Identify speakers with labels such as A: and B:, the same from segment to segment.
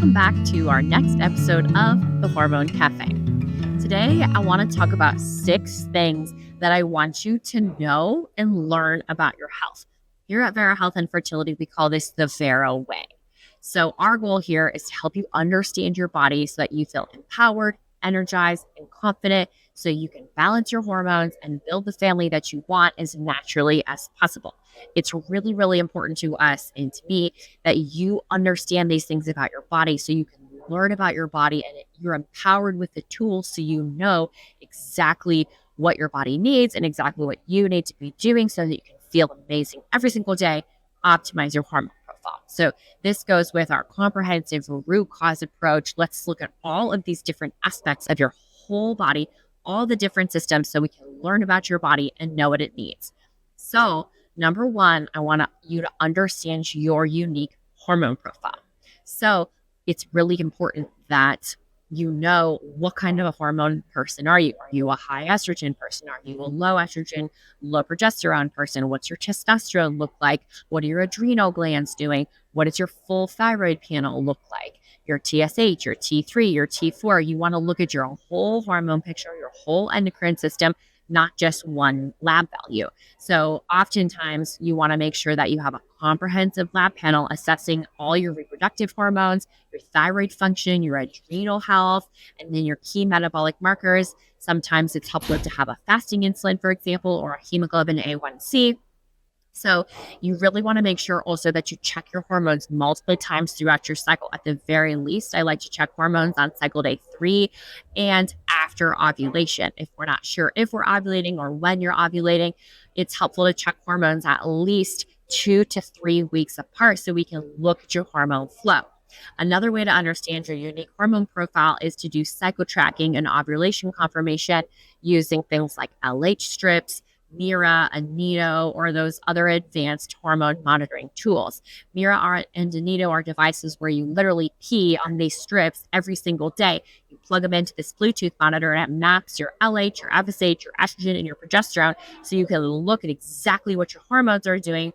A: welcome back to our next episode of the Hormone Café. Today, I want to talk about 6 things that I want you to know and learn about your health. Here at Vera Health and Fertility, we call this the Vera Way. So our goal here is to help you understand your body so that you feel empowered, energized, and confident so you can balance your hormones and build the family that you want as naturally as possible. It's really, really important to us and to me that you understand these things about your body so you can learn about your body and you're empowered with the tools so you know exactly what your body needs and exactly what you need to be doing so that you can feel amazing every single day, optimize your hormone profile. So this goes with our comprehensive root cause approach. Let's look at all of these different aspects of your whole body, all the different systems so we can learn about your body and know what it needs. So number 1, I want you to understand your unique hormone profile. So it's really important that you know what kind of a hormone person are you. Are you a high estrogen person? Are you a low estrogen, low progesterone person? What's your testosterone look like? What are your adrenal glands doing? What does your full thyroid panel look like? Your TSH, your T3, your T4. You want to look at your whole hormone picture, your whole endocrine system, not just one lab value. So oftentimes you want to make sure that you have a comprehensive lab panel assessing all your reproductive hormones, your thyroid function, your adrenal health, and then your key metabolic markers. Sometimes it's helpful to have a fasting insulin, for example, or a hemoglobin A1C. So you really want to make sure also that you check your hormones multiple times throughout your cycle. At the very least, I like to check hormones on cycle day 3 and after ovulation. If we're not sure if we're ovulating or when you're ovulating, it's helpful to check hormones at least 2 to 3 weeks apart so we can look at your hormone flow. Another way to understand your unique hormone profile is to do cycle tracking and ovulation confirmation using things like LH strips, Mira, Anito, or those other advanced hormone monitoring tools. Mira and Anito are devices where you literally pee on these strips every single day. You plug them into this Bluetooth monitor and it maps your LH, your FSH, your estrogen, and your progesterone so you can look at exactly what your hormones are doing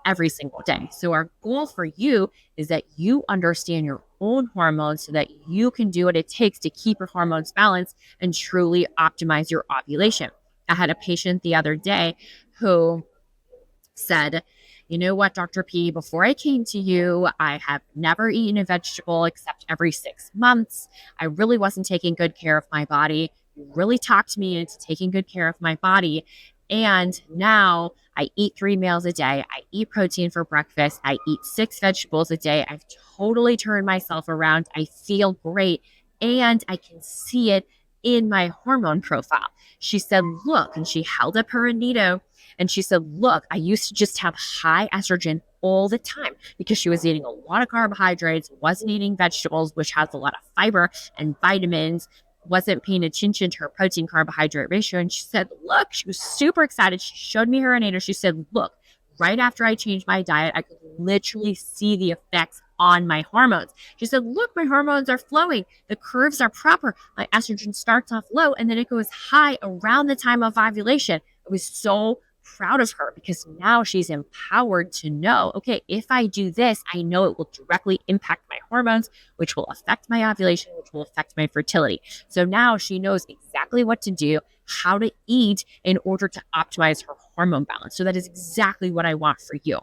A: every single day. So our goal for you is that you understand your own hormones so that you can do what it takes to keep your hormones balanced and truly optimize your ovulation. I had a patient the other day who said, you know what, Dr. P, before I came to you, I have never eaten a vegetable except every 6 months. I really wasn't taking good care of my body. You really talked me into taking good care of my body. And now I eat 3 meals a day. I eat protein for breakfast. I eat 6 vegetables a day. I've totally turned myself around. I feel great. And I can see it in my hormone profile. She said, look, and she held up her Anito and she said, look, I used to just have high estrogen all the time because she was eating a lot of carbohydrates, wasn't eating vegetables, which has a lot of fiber and vitamins, wasn't paying attention to her protein carbohydrate ratio. And she said, look, she was super excited. She showed me her Anito. She said, look, right after I changed my diet, I could literally see the effects on my hormones. She said, look, my hormones are flowing. The curves are proper. My estrogen starts off low and then it goes high around the time of ovulation. I was so proud of her because now she's empowered to know, okay, if I do this, I know it will directly impact my hormones, which will affect my ovulation, which will affect my fertility. So now she knows exactly what to do, how to eat in order to optimize her hormone balance. So that is exactly what I want for you.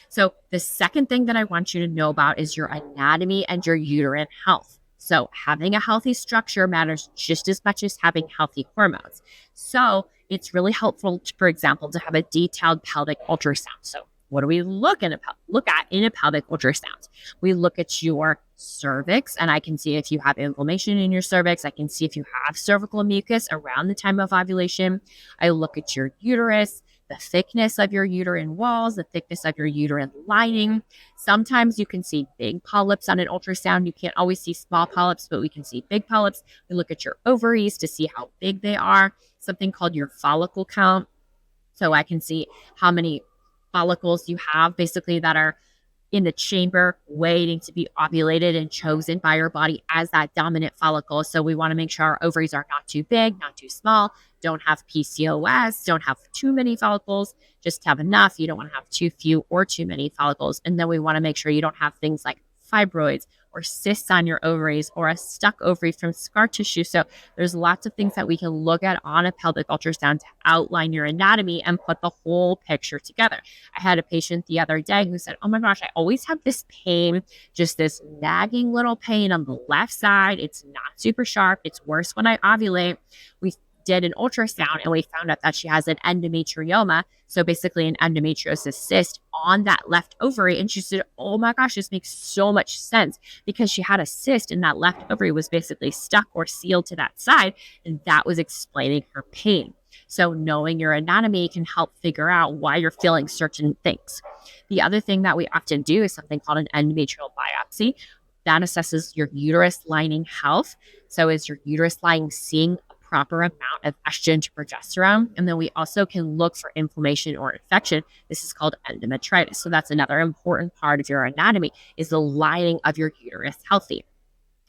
A: So the second thing that I want you to know about is your anatomy and your uterine health. So having a healthy structure matters just as much as having healthy hormones. So it's really helpful, for example, to have a detailed pelvic ultrasound. So what do we look at in a pelvic ultrasound? We look at your cervix, and I can see if you have inflammation in your cervix. I can see if you have cervical mucus around the time of ovulation. I look at your uterus, the thickness of your uterine walls, the thickness of your uterine lining. Sometimes you can see big polyps on an ultrasound. You can't always see small polyps, but we can see big polyps. We look at your ovaries to see how big they are, something called your follicle count. So I can see how many follicles you have basically that are in the chamber waiting to be ovulated and chosen by your body as that dominant follicle. So we want to make sure our ovaries are not too big, not too small, don't have PCOS, don't have too many follicles, just have enough. You don't want to have too few or too many follicles. And then we want to make sure you don't have things like fibroids or cysts on your ovaries or a stuck ovary from scar tissue. So there's lots of things that we can look at on a pelvic ultrasound to outline your anatomy and put the whole picture together. I had a patient the other day who said, oh my gosh, I always have this pain, just this nagging little pain on the left side. It's not super sharp. It's worse when I ovulate. We did an ultrasound and we found out that she has an endometrioma. So basically an endometriosis cyst on that left ovary. And she said, oh my gosh, this makes so much sense because she had a cyst and that left ovary was basically stuck or sealed to that side. And that was explaining her pain. So knowing your anatomy can help figure out why you're feeling certain things. The other thing that we often do is something called an endometrial biopsy. That assesses your uterus lining health. So is your uterus lining seeing proper amount of estrogen to progesterone? And then we also can look for inflammation or infection. This is called endometritis. So that's another important part of your anatomy, is the lining of your uterus healthy.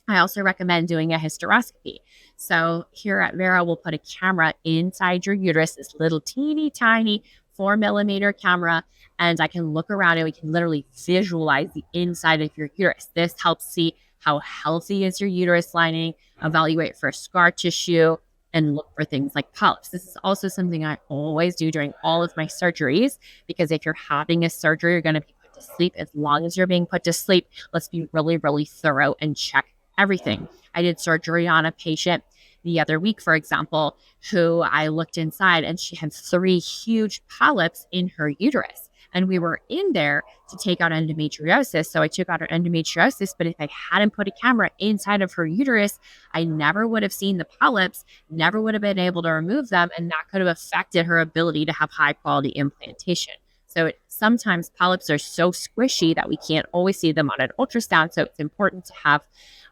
A: I also recommend doing a hysteroscopy. So here at Vera, we'll put a camera inside your uterus, this little teeny tiny 4mm camera, and I can look around and we can literally visualize the inside of your uterus. This helps see how healthy is your uterus lining, evaluate for scar tissue, and look for things like polyps. This is also something I always do during all of my surgeries, because if you're having a surgery, you're going to be put to sleep. As long as you're being put to sleep, let's be really, really thorough and check everything. I did surgery on a patient the other week, for example, who I looked inside and she had 3 huge polyps in her uterus. And we were in there to take out endometriosis. So I took out her endometriosis, but if I hadn't put a camera inside of her uterus, I never would have seen the polyps, never would have been able to remove them, and that could have affected her ability to have high quality implantation. So sometimes polyps are so squishy that we can't always see them on an ultrasound. So it's important to have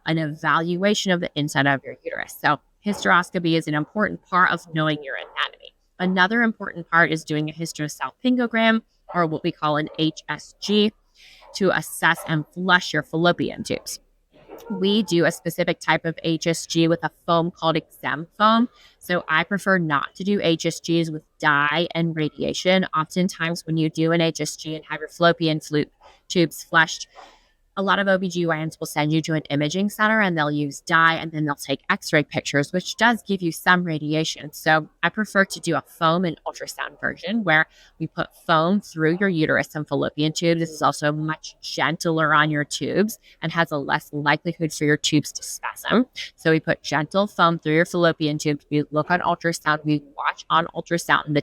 A: an evaluation of the inside of your uterus. So hysteroscopy is an important part of knowing your anatomy. Another important part is doing a hysterosalpingogram, or what we call an HSG, to assess and flush your fallopian tubes. We do a specific type of HSG with a foam called exam foam. So I prefer not to do HSGs with dye and radiation. Oftentimes when you do an HSG and have your fallopian tubes flushed, a lot of OBGYNs will send you to an imaging center and they'll use dye and then they'll take x-ray pictures, which does give you some radiation. So I prefer to do a foam and ultrasound version where we put foam through your uterus and fallopian tubes. This is also much gentler on your tubes and has a less likelihood for your tubes to spasm. So we put gentle foam through your fallopian tubes. We look on ultrasound. We watch on ultrasound the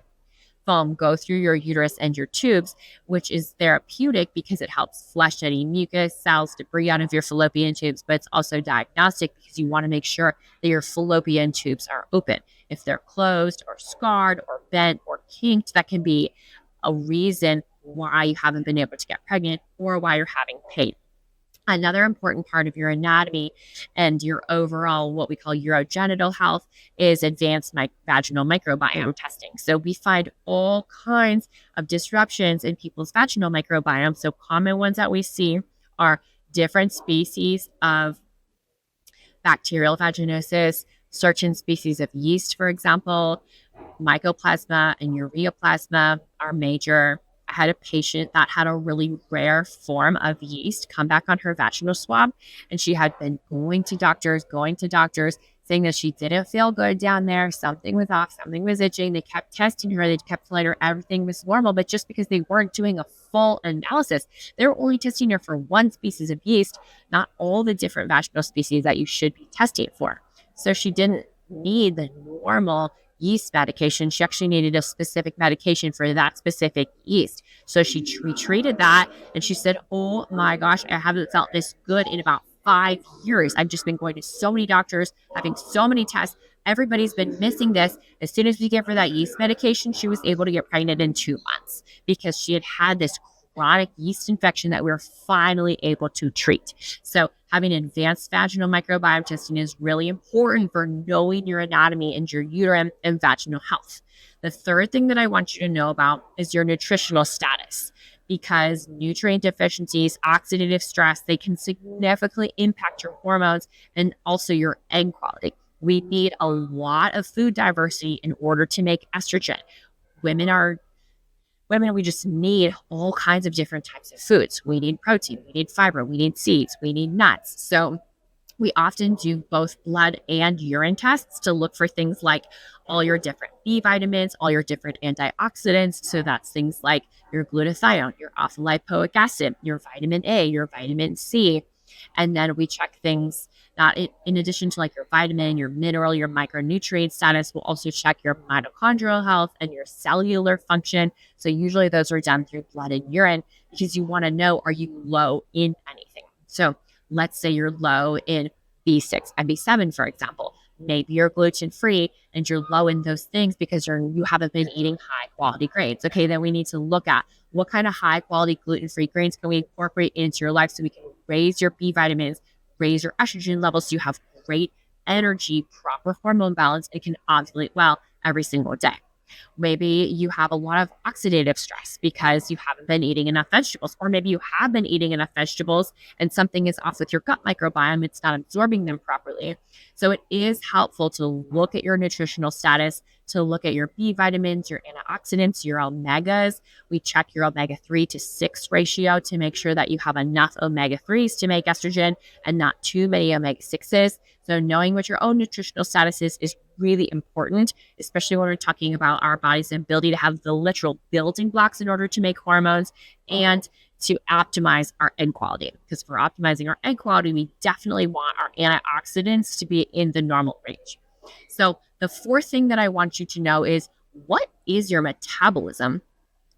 A: foam go through your uterus and your tubes, which is therapeutic because it helps flush any mucus, cells, debris out of your fallopian tubes, but it's also diagnostic because you want to make sure that your fallopian tubes are open. If they're closed or scarred or bent or kinked, that can be a reason why you haven't been able to get pregnant or why you're having pain. Another important part of your anatomy and your overall, what we call urogenital health, is advanced vaginal microbiome testing. So we find all kinds of disruptions in people's vaginal microbiome. So common ones that we see are different species of bacterial vaginosis, certain species of yeast, for example. Mycoplasma and ureaplasma are major. I had a patient that had a really rare form of yeast come back on her vaginal swab, and she had been going to doctors, saying that she didn't feel good down there. Something was off, something was itching. They kept testing her. They kept telling her everything was normal, but just because they weren't doing a full analysis, they were only testing her for one species of yeast, not all the different vaginal species that you should be testing for. So she didn't need the normal yeast medication. She actually needed a specific medication for that specific yeast. So she retreated that, and she said, oh my gosh, I haven't felt this good in about 5 years. I've just been going to so many doctors, having so many tests. Everybody's been missing this. As soon as we gave her that yeast medication, she was able to get pregnant in 2 months because she had had this chronic yeast infection that we were finally able to treat. So having advanced vaginal microbiome testing is really important for knowing your anatomy and your uterine and vaginal health. The third thing that I want you to know about is your nutritional status, because nutrient deficiencies, oxidative stress, they can significantly impact your hormones and also your egg quality. We need a lot of food diversity in order to make estrogen. Women are women, we just need all kinds of different types of foods. We need protein, we need fiber, we need seeds, we need nuts. So we often do both blood and urine tests to look for things like all your different B vitamins, all your different antioxidants. So that's things like your glutathione, your alpha lipoic acid, your vitamin A, your vitamin C. And then we check things that in addition to like your vitamin, your mineral, your micronutrient status, we'll also check your mitochondrial health and your cellular function. So usually those are done through blood and urine because you want to know, are you low in anything? So let's say you're low in B6 and B7, for example. Maybe you're gluten free and you're low in those things because you haven't been eating high quality grains. Okay, then we need to look at what kind of high quality gluten free grains can we incorporate into your life so we can raise your B vitamins, raise your estrogen levels so you have great energy, proper hormone balance, and can ovulate well every single day. Maybe you have a lot of oxidative stress because you haven't been eating enough vegetables, or maybe you have been eating enough vegetables and something is off with your gut microbiome. It's not absorbing them properly. So it is helpful to look at your nutritional status, to look at your B vitamins, your antioxidants, your omegas. We check your omega-3 to 6 ratio to make sure that you have enough omega-3s to make estrogen and not too many omega-6s. So knowing what your own nutritional status is really important, especially when we're talking about our body's ability to have the literal building blocks in order to make hormones and to optimize our egg quality. Because for optimizing our egg quality, we definitely want our antioxidants to be in the normal range. So the fourth thing that I want you to know is, what is your metabolism?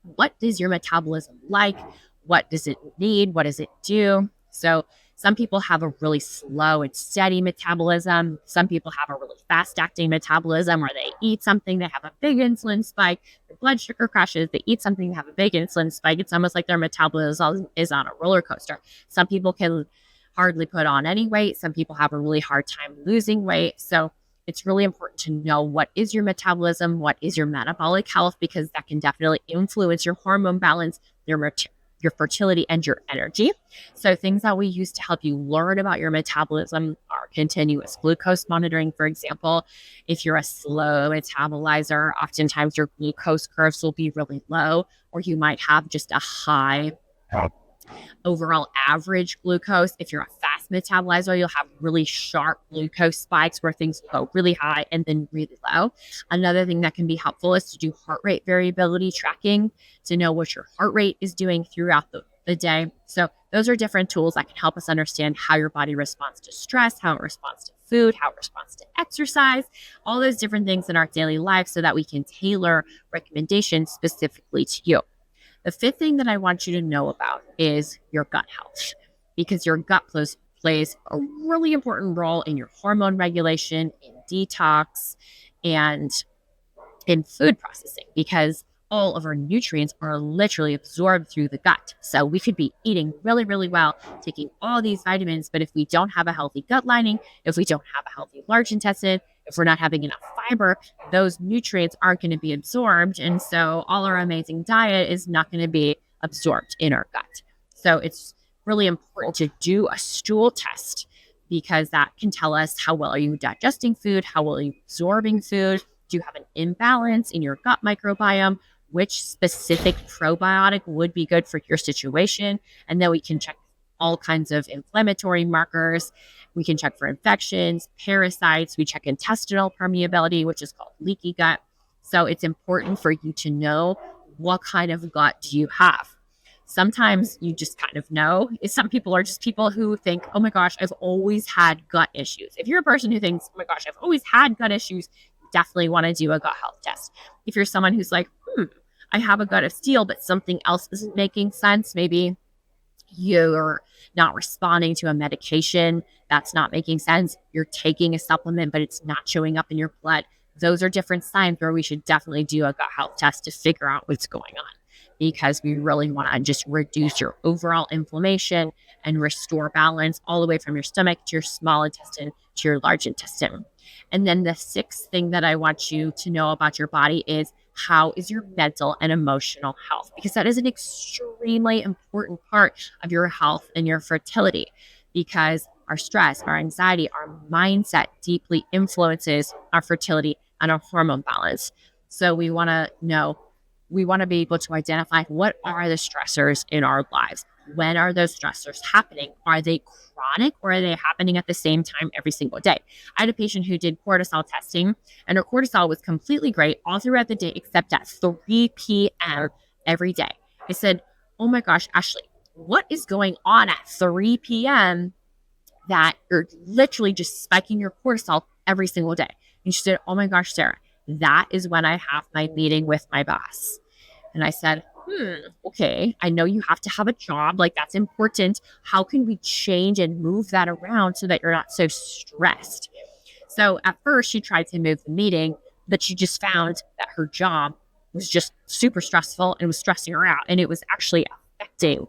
A: What is your metabolism like? What does it need? What does it do? So some people have a really slow and steady metabolism. Some people have a really fast acting metabolism where they eat something, they have a big insulin spike, their blood sugar crashes, they eat something, they have a big insulin spike. It's almost like their metabolism is on a roller coaster. Some people can hardly put on any weight. Some people have a really hard time losing weight. So it's really important to know what is your metabolism, what is your metabolic health, because that can definitely influence your hormone balance, your fertility, and your energy. So things that we use to help you learn about your metabolism are continuous glucose monitoring, for example. If you're a slow metabolizer, oftentimes your glucose curves will be really low, or you might have just a high overall average glucose. If you're a fast metabolizer, you'll have really sharp glucose spikes where things go really high and then really low. Another thing that can be helpful is to do heart rate variability tracking to know what your heart rate is doing throughout the day. So those are different tools that can help us understand how your body responds to stress, how it responds to food, how it responds to exercise, all those different things in our daily life so that we can tailor recommendations specifically to you. The fifth thing that I want you to know about is your gut health, because your gut plays a really important role in your hormone regulation, in detox, and in food processing, because all of our nutrients are literally absorbed through the gut. So we could be eating really, really well, taking all these vitamins, but if we don't have a healthy gut lining, if we don't have a healthy large intestine, if we're not having enough fiber, those nutrients aren't going to be absorbed. And so all our amazing diet is not going to be absorbed in our gut. So it's really important to do a stool test, because that can tell us how well are you digesting food, how well are you absorbing food, do you have an imbalance in your gut microbiome, which specific probiotic would be good for your situation. And then we can check all kinds of inflammatory markers. We can check for infections, parasites. We check intestinal permeability, which is called leaky gut. So it's important for you to know, what kind of gut do you have? Sometimes you just kind of know. Some people are just people who think, oh my gosh, I've always had gut issues. If you're a person who thinks, oh my gosh, I've always had gut issues, you definitely want to do a gut health test. If you're someone who's like, I have a gut of steel, but something else isn't making sense, maybe you're not responding to a medication that's not making sense, you're taking a supplement, but it's not showing up in your blood. Those are different signs where we should definitely do a gut health test to figure out what's going on, because we really want to just reduce your overall inflammation and restore balance all the way from your stomach to your small intestine to your large intestine. And then the sixth thing that I want you to know about your body is, how is your mental and emotional health? Because that is an extremely important part of your health and your fertility, because our stress, our anxiety, our mindset deeply influences our fertility and our hormone balance. So we want to know, we want to be able to identify what are the stressors in our lives. When are those stressors happening? Are they chronic or are they happening at the same time every single day? I had a patient who did cortisol testing, and her cortisol was completely great all throughout the day except at 3 p.m. every day. I said, oh my gosh, Ashley, what is going on at 3 p.m. that you're literally just spiking your cortisol every single day? And she said, oh my gosh, Sarah, that is when I have my meeting with my boss. And I said, okay, I know you have to have a job. Like, that's important. How can we change and move that around so that you're not so stressed? So at first she tried to move the meeting, but she just found that her job was just super stressful and was stressing her out. And it was actually affecting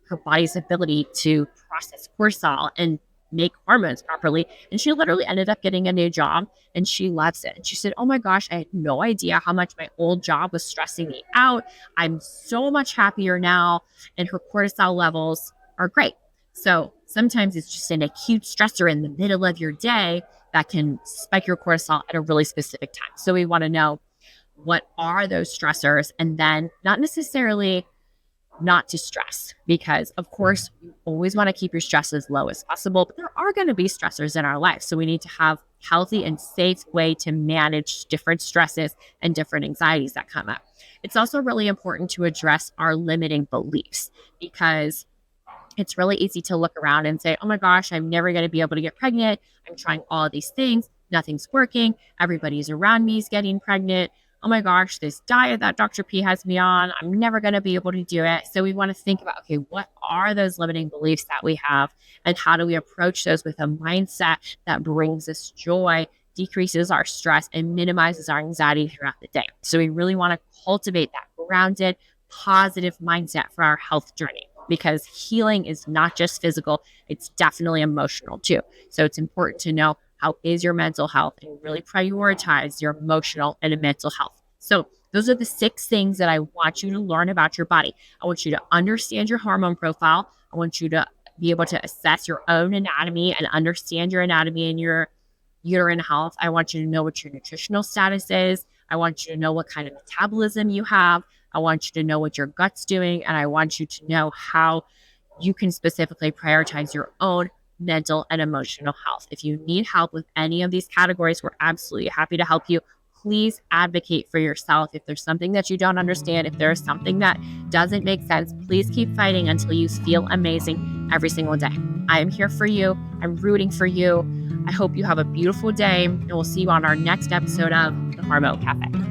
A: her body's ability to process cortisol and make hormones properly. And she literally ended up getting a new job and she loves it. And she said, oh my gosh, I had no idea how much my old job was stressing me out. I'm so much happier now. And her cortisol levels are great. So sometimes it's just an acute stressor in the middle of your day that can spike your cortisol at a really specific time. So we want to know, what are those stressors? And then not necessarily not to stress, because of course you always want to keep your stress as low as possible, but there are going to be stressors in our life. So we need to have healthy and safe way to manage different stresses and different anxieties that come up. It's also really important to address our limiting beliefs, because it's really easy to look around and say, oh my gosh, I'm never going to be able to get pregnant. I'm trying all of these things. Nothing's working. Everybody's around me is getting pregnant. Oh my gosh, this diet that Dr. P has me on, I'm never going to be able to do it. So we want to think about, okay, what are those limiting beliefs that we have, and how do we approach those with a mindset that brings us joy, decreases our stress, and minimizes our anxiety throughout the day. So we really want to cultivate that grounded, positive mindset for our health journey, because healing is not just physical, it's definitely emotional too. So it's important to know, how is your mental health, and really prioritize your emotional and mental health. So those are the 6 things that I want you to learn about your body. I want you to understand your hormone profile. I want you to be able to assess your own anatomy and understand your anatomy and your uterine health. I want you to know what your nutritional status is. I want you to know what kind of metabolism you have. I want you to know what your gut's doing. And I want you to know how you can specifically prioritize your own mental and emotional health. If you need help with any of these categories, we're absolutely happy to help you. Please advocate for yourself. If there's something that you don't understand, if there's something that doesn't make sense, please keep fighting until you feel amazing every single day. I am here for you. I'm rooting for you. I hope you have a beautiful day, and we'll see you on our next episode of the Hormone Cafe.